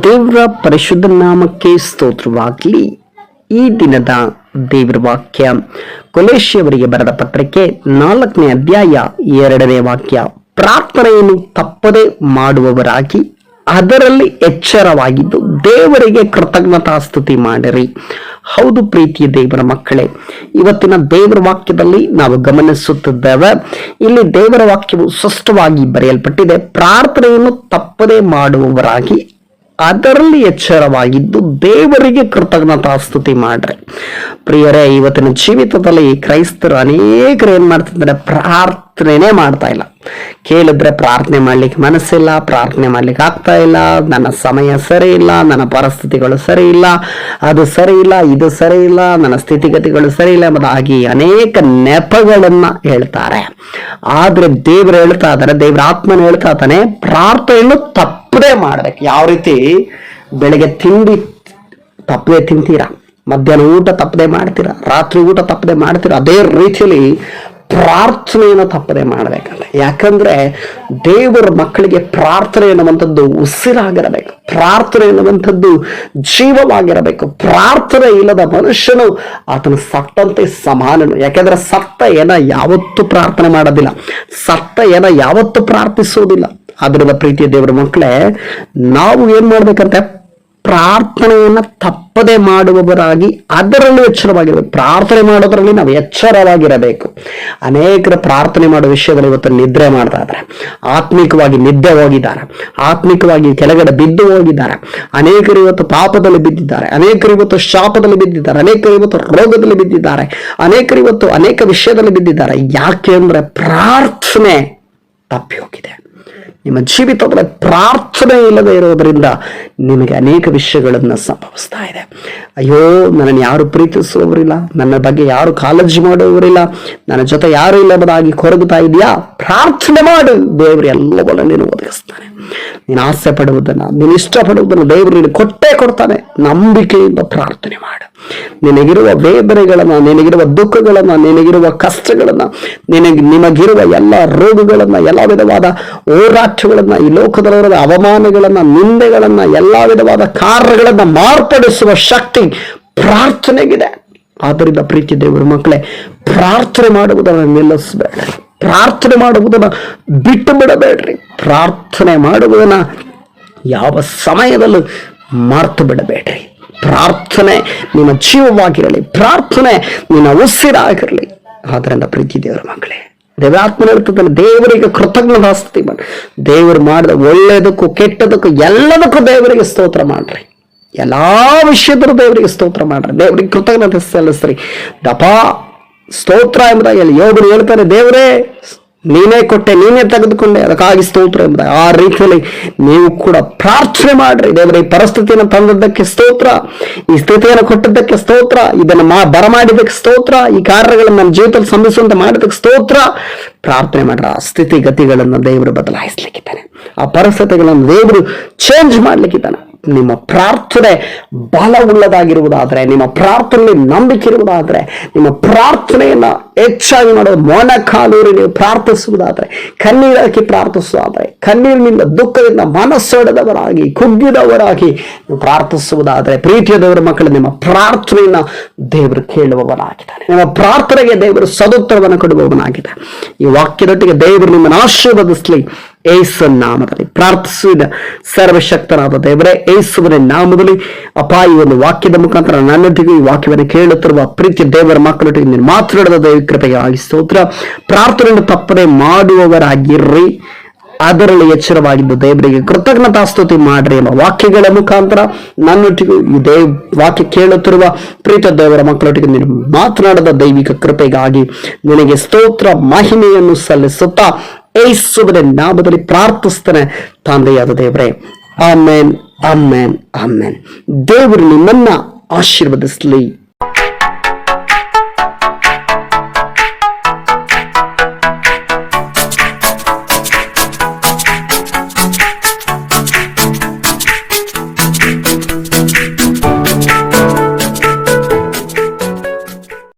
ದೇವರ ಪರಿಶುದ್ಧ ನಾಮಕ್ಕೆ ಸ್ತೋತ್ರವಾಗಲಿ. ಈ ದಿನದ ದೇವರ ವಾಕ್ಯ ಕೊಲೋಸ್ಯಯವರಿಗೆ ಬರೆದ ಪತ್ರಿಕೆ 4ನೇ ಅಧ್ಯಾಯ 2ನೇ ವಾಕ್ಯ. ಪ್ರಾರ್ಥನೆಯನ್ನು ತಪ್ಪದೆ ಮಾಡುವವರಾಗಿ ಅದರಲ್ಲಿ ಎಚ್ಚರವಾಗಿದ್ದು ದೇವರಿಗೆ ಕೃತಜ್ಞತಾಸ್ತುತಿ ಮಾಡಿರಿ. ಹೌದು ಪ್ರೀತಿಯ ದೇವರ ಮಕ್ಕಳೇ, ಇವತ್ತಿನ ದೇವರ ವಾಕ್ಯದಲ್ಲಿ ನಾವು ಗಮನಿಸುತ್ತಿದ್ದೇವೆ. ಇಲ್ಲಿ ದೇವರ ವಾಕ್ಯವು ಸ್ಪಷ್ಟವಾಗಿ ಬರೆಯಲ್ಪಟ್ಟಿದೆ. ಪ್ರಾರ್ಥನೆಯನ್ನು ತಪ್ಪದೆ ಮಾಡುವವರಾಗಿ ಅದರಲ್ಲಿ ಎಚ್ಚರವಾಗಿದ್ದು ದೇವರಿಗೆ ಕೃತಜ್ಞತಾಸ್ತುತಿ ಮಾಡ್ರಿ. ಪ್ರಿಯರೇ, ಇವತ್ತಿನ ಜೀವಿತದಲ್ಲಿ ಕ್ರೈಸ್ತರು ಅನೇಕರು ಏನ್ ಮಾಡ್ತಿದ್ದಾರೆ, ಪ್ರಾರ್ಥನೆನೇ ಮಾಡ್ತಾ ಇಲ್ಲ. ಕೇಳಿದ್ರೆ ಪ್ರಾರ್ಥನೆ ಮಾಡ್ಲಿಕ್ಕೆ ಮನಸ್ಸಿಲ್ಲ, ಪ್ರಾರ್ಥನೆ ಮಾಡ್ಲಿಕ್ಕೆ ಆಗ್ತಾ ಇಲ್ಲ, ನನ್ನ ಸಮಯ ಸರಿ ಇಲ್ಲ, ನನ್ನ ಪರಿಸ್ಥಿತಿಗಳು ಸರಿ ಇಲ್ಲ, ಅದು ಸರಿ ಇಲ್ಲ, ಇದು ಸರಿ ಇಲ್ಲ, ನನ್ನ ಸ್ಥಿತಿಗತಿಗಳು ಸರಿ ಇಲ್ಲ ಎಂಬುದಾಗಿ ಅನೇಕ ನೆಪಗಳನ್ನ ಹೇಳ್ತಾರೆ. ಆದ್ರೆ ದೇವರು ಹೇಳ್ತಾ ಇದ್ದಾರೆ, ದೇವರ ಆತ್ಮನ ಹೇಳ್ತಾ ಇದ್ದಾನೆ, ಪ್ರಾರ್ಥನೆಯನ್ನು ತಪ್ಪದೇ ಮಾಡ್ಬೇಕು. ಯಾವ ರೀತಿ ಬೆಳಗ್ಗೆ ತಿಂಡಿ ತಪ್ಪದೆ ತಿಂತೀರಾ, ಮಧ್ಯಾಹ್ನ ಊಟ ತಪ್ಪದೆ ಮಾಡ್ತೀರಾ, ರಾತ್ರಿ ಊಟ ತಪ್ಪದೆ ಮಾಡ್ತೀರಾ, ಅದೇ ರೀತಿಯಲ್ಲಿ ಪ್ರಾರ್ಥನೆಯನ್ನು ತಪ್ಪದೆ ಮಾಡ್ಬೇಕಂತೆ. ಯಾಕಂದ್ರೆ ದೇವರ ಮಕ್ಕಳಿಗೆ ಪ್ರಾರ್ಥನೆ ಎನ್ನುವಂಥದ್ದು ಉಸಿರಾಗಿರಬೇಕು, ಪ್ರಾರ್ಥನೆ ಎನ್ನುವಂಥದ್ದು ಜೀವವಾಗಿರಬೇಕು. ಪ್ರಾರ್ಥನೆ ಇಲ್ಲದ ಮನುಷ್ಯನು ಆತನು ಸತ್ತಂತೆ ಸಮಾನನು. ಯಾಕೆಂದ್ರೆ ಸತ್ತ ಏನ ಯಾವತ್ತೂ ಪ್ರಾರ್ಥನೆ ಮಾಡೋದಿಲ್ಲ, ಸತ್ತ ಏನ ಯಾವತ್ತೂ ಪ್ರಾರ್ಥಿಸೋದಿಲ್ಲ. ಆದ್ರಿಂದ ಪ್ರೀತಿಯ ದೇವರ ಮಕ್ಕಳೇ, ನಾವು ಏನ್ ಮಾಡ್ಬೇಕಂತೆ, ಪ್ರಾರ್ಥನೆಯನ್ನ ತಪ್ಪದೆ ಮಾಡುವವರಾಗಿ ಅದರಲ್ಲೂ ಎಚ್ಚರವಾಗಿರಬೇಕು. ಪ್ರಾರ್ಥನೆ ಮಾಡೋದ್ರಲ್ಲಿ ನಾವು ಎಚ್ಚರವಾಗಿರಬೇಕು. ಅನೇಕರು ಪ್ರಾರ್ಥನೆ ಮಾಡೋ ವಿಷಯದಲ್ಲಿ ಇವತ್ತು ನಿದ್ರೆ ಮಾಡ್ತಾ ಇದ್ದಾರೆ, ಆತ್ಮಿಕವಾಗಿ ನಿದ್ದೆ ಹೋಗಿದ್ದಾರೆ, ಆತ್ಮಿಕವಾಗಿ ಕೆಳಗಡೆ ಬಿದ್ದು ಹೋಗಿದ್ದಾರೆ. ಅನೇಕರು ಇವತ್ತು ಪಾಪದಲ್ಲಿ ಬಿದ್ದಿದ್ದಾರೆ, ಅನೇಕರು ಇವತ್ತು ಶಾಪದಲ್ಲಿ ಬಿದ್ದಿದ್ದಾರೆ, ಅನೇಕರು ಇವತ್ತು ರೋಗದಲ್ಲಿ ಬಿದ್ದಿದ್ದಾರೆ, ಅನೇಕರು ಇವತ್ತು ಅನೇಕ ವಿಷಯದಲ್ಲಿ ಬಿದ್ದಿದ್ದಾರೆ. ಯಾಕೆ ಅಂದ್ರೆ ಪ್ರಾರ್ಥನೆ ತಪ್ಪಿ ಹೋಗಿದೆ. ನಿಮ್ಮ ಜೀವಿತದಲ್ಲಿ ಪ್ರಾರ್ಥನೆ ಇಲ್ಲದೆ ಇರೋದರಿಂದ ನಿಮಗೆ ಅನೇಕ ವಿಷಯಗಳನ್ನ ಸಂಭವಿಸ್ತಾ ಇದೆ. ಅಯ್ಯೋ, ನನ್ನನ್ನು ಯಾರು ಪ್ರೀತಿಸುವವರಿಲ್ಲ, ನನ್ನ ಬಗ್ಗೆ ಯಾರು ಕಾಳಜಿ ಮಾಡುವವರಿಲ್ಲ, ನನ್ನ ಜೊತೆ ಯಾರು ಇಲ್ಲದಾಗಿ ಕೊರಗುತ್ತಾ ಇದೆಯಾ? ಪ್ರಾರ್ಥನೆ ಮಾಡು, ದೇವರು ಎಲ್ಲವನ್ನ ನೀನು ಒದಗಿಸ್ತಾನೆ. ನೀನು ಆಸೆ ಪಡುವುದನ್ನ, ನೀನು ಇಷ್ಟಪಡುವುದನ್ನು ದೇವರು ನೀನು ಕೊಟ್ಟೇ ಕೊಡ್ತಾನೆ. ನಂಬಿಕೆಯಿಂದ ಪ್ರಾರ್ಥನೆ ಮಾಡು. ನಿನಗಿರುವ ವೇದನೆಗಳನ್ನ, ನಿನಗಿರುವ ದುಃಖಗಳನ್ನ, ನಿನಗಿರುವ ಕಷ್ಟಗಳನ್ನ, ನಿಮಗಿರುವ ಎಲ್ಲ ರೋಗಗಳನ್ನ, ಎಲ್ಲ ವಿಧವಾದ ಹೋರಾಟಗಳನ್ನ, ಈ ಲೋಕದಲ್ಲಿರುವ ಅವಮಾನಗಳನ್ನ, ನಿಂದೆಗಳನ್ನ, ಎಲ್ಲಾ ವಿಧವಾದ ಕಾರ್ಯಗಳನ್ನ ಮಾರ್ಪಡಿಸುವ ಶಕ್ತಿ ಪ್ರಾರ್ಥನೆಗಿದೆ. ಆದ್ದರಿಂದ ಪ್ರೀತಿ ದೇವರ ಮಕ್ಕಳೇ, ಪ್ರಾರ್ಥನೆ ಮಾಡುವುದನ್ನು ನಿಲ್ಲಿಸಬೇಡ್ರಿ, ಪ್ರಾರ್ಥನೆ ಮಾಡುವುದನ್ನ ಬಿಟ್ಟು ಬಿಡಬೇಡ್ರಿ, ಪ್ರಾರ್ಥನೆ ಮಾಡುವುದನ್ನ ಯಾವ ಸಮಯದಲ್ಲೂ ಮರ್ತು ಬಿಡಬೇಡ್ರಿ. ಪ್ರಾರ್ಥನೆ ನಿಮ್ಮ ಜೀವವಾಗಿರಲಿ, ಪ್ರಾರ್ಥನೆ ನಿನ್ನ ಉಸಿರಾಗಿರಲಿ. ಆದ್ದರಿಂದ ಪ್ರೀತಿ ದೇವರ ಮಕ್ಕಳೇ, ದೇವರಾತ್ಮನ ಇರ್ತದಲ್ಲ, ದೇವರಿಗೆ ಕೃತಜ್ಞತಾಸ್ತುತಿ ಮಾಡಿ. ದೇವರು ಮಾಡಿದ ಒಳ್ಳೆಯದಕ್ಕೂ ಕೆಟ್ಟದಕ್ಕೂ ಎಲ್ಲದಕ್ಕೂ ದೇವರಿಗೆ ಸ್ತೋತ್ರ ಮಾಡ್ರಿ. ಎಲ್ಲಾ ವಿಷಯದಲ್ಲೂ ದೇವರಿಗೆ ಸ್ತೋತ್ರ ಮಾಡ್ರಿ, ದೇವರಿಗೆ ಕೃತಜ್ಞತೆ ಸಲ್ಲಿಸ್ರಿ. ದಪಾ ಸ್ತೋತ್ರ ಎಂಬುದಾಗಿ ಯೋಗರು ಹೇಳ್ತಾರೆ, ದೇವರೇ ನೀನೇ ಕೊಟ್ಟೆ, ನೀನೇ ತೆಗೆದುಕೊಂಡೆ, ಅದಕ್ಕಾಗಿ ಸ್ತೋತ್ರ ಎಂಬ. ಆ ರೀತಿಯಲ್ಲಿ ನೀವು ಕೂಡ ಪ್ರಾರ್ಥನೆ ಮಾಡ್ರಿ. ದೇವರ ಈ ಪರಿಸ್ಥಿತಿಯನ್ನು ತಂದದ್ದಕ್ಕೆ ಸ್ತೋತ್ರ, ಈ ಸ್ಥಿತಿಯನ್ನು ಕೊಟ್ಟದ್ದಕ್ಕೆ ಸ್ತೋತ್ರ, ಇದನ್ನು ಬರಮಾಡಿದ್ದಕ್ಕೆ ಸ್ತೋತ್ರ, ಈ ಕಾರ್ಯಗಳನ್ನು ನಮ್ಮ ಜೀವಿತದಲ್ಲಿ ಸಂಭವಿಸುವಂತೆ ಮಾಡಿದಕ್ಕೆ ಸ್ತೋತ್ರ. ಪ್ರಾರ್ಥನೆ ಮಾಡ್ರ. ಆ ಸ್ಥಿತಿಗತಿಗಳನ್ನು ದೇವರು ಬದಲಾಯಿಸ್ಲಿಕ್ಕಿದ್ದಾನೆ, ಆ ಪರಿಸ್ಥಿತಿಗಳನ್ನು ದೇವರು ಚೇಂಜ್ ಮಾಡ್ಲಿಕ್ಕಿದ್ದಾನೆ. ನಿಮ್ಮ ಪ್ರಾರ್ಥನೆ ಬಲವುಳ್ಳದಾಗಿರುವುದಾದ್ರೆ, ನಿಮ್ಮ ಪ್ರಾರ್ಥನೆಯಲ್ಲಿ ನಂಬಿಕೆ ಇರುವುದಾದ್ರೆ, ನಿಮ್ಮ ಪ್ರಾರ್ಥನೆಯನ್ನ ಹೆಚ್ಚಾಗಿ ಮಾಡೋದು ಮೊಣಕಾಲೂರಿ ನೀವು ಪ್ರಾರ್ಥಿಸುವುದಾದ್ರೆ, ಕಣ್ಣೀರಾಕಿ ಪ್ರಾರ್ಥಿಸುವುದಾದ್ರೆ, ಕಣ್ಣೀರಿನಿಂದ ದುಃಖದಿಂದ ಮನಸ್ಸೊಡೆದವರಾಗಿ ಕುಗ್ಗಿದವರಾಗಿ ನೀವು ಪ್ರಾರ್ಥಿಸುವುದಾದ್ರೆ, ಪ್ರೀತಿಯ ದೇವರ ಮಕ್ಕಳು, ನಿಮ್ಮ ಪ್ರಾರ್ಥನೆಯನ್ನ ದೇವರು ಕೇಳುವವನಾಗಿದ್ದಾನೆ. ನಿಮ್ಮ ಪ್ರಾರ್ಥನೆಗೆ ದೇವರು ಸದುತ್ತರವನ್ನು ಕೊಡುವವನಾಗಿದೆ. ಈ ವಾಕ್ಯದೊಟ್ಟಿಗೆ ದೇವರು ನಿಮ್ಮನ್ನು ಆಶೀರ್ವದಿಸಲಿ. ಯೇಸುವಿನ ನಾಮದಲ್ಲಿ ಪ್ರಾರ್ಥಿಸಿದ ಸರ್ವಶಕ್ತನಾದ ದೇವರೇ, ಯೇಸುವಿನ ನಾಮದಲ್ಲಿ ಅಪ್ಪ, ಈ ಒಂದು ವಾಕ್ಯದ ಮುಖಾಂತರ ನನ್ನೊಟ್ಟಿಗೆ ಈ ವಾಕ್ಯವನ್ನು ಕೇಳುತ್ತಿರುವ ಪ್ರೀತಿಯ ದೇವರ ಮಕ್ಕಳೊಟ್ಟಿಗೆ ನೀನು ಮಾತನಾಡಿದ ದೇವ ಕೃಪೆಗೆ ಆಗಿ ಸ್ತೋತ್ರ. ಪ್ರಾರ್ಥನೆಯನ್ನು ತಪ್ಪದೆ ಮಾಡುವವರಾಗಿರ್ರಿ, ಅದರಲ್ಲಿ ಎಚ್ಚರವಾಗಿದ್ದು ದೇವರಿಗೆ ಕೃತಜ್ಞತಾಸ್ತುತಿ ಮಾಡ್ರಿ ಎಂಬ ವಾಕ್ಯಗಳ ಮುಖಾಂತರ ನನ್ನೊಟ್ಟಿಗೂ ಈ ವಾಕ್ಯ ಕೇಳುತ್ತಿರುವ ಪ್ರೀತ ದೇವರ ಮಕ್ಕಳೊಟ್ಟಿಗೆ ನೀನು ಮಾತನಾಡದ ದೈವಿಕ ಕೃಪೆಗಾಗಿ ನಿನಗೆ ಸ್ತೋತ್ರ ಮಹಿಮೆಯನ್ನು ಸಲ್ಲಿಸುತ್ತಾ ಯೇಸುವಿನ ನಾಮದಲ್ಲಿ ಪ್ರಾರ್ಥಿಸ್ತಾನೆ ತಂದೆಯಾದ ದೇವರೇ. Amen, amen, amen. ದೇವರು ನಿಮ್ಮನ್ನ ಆಶೀರ್ವದಿಸಲಿ.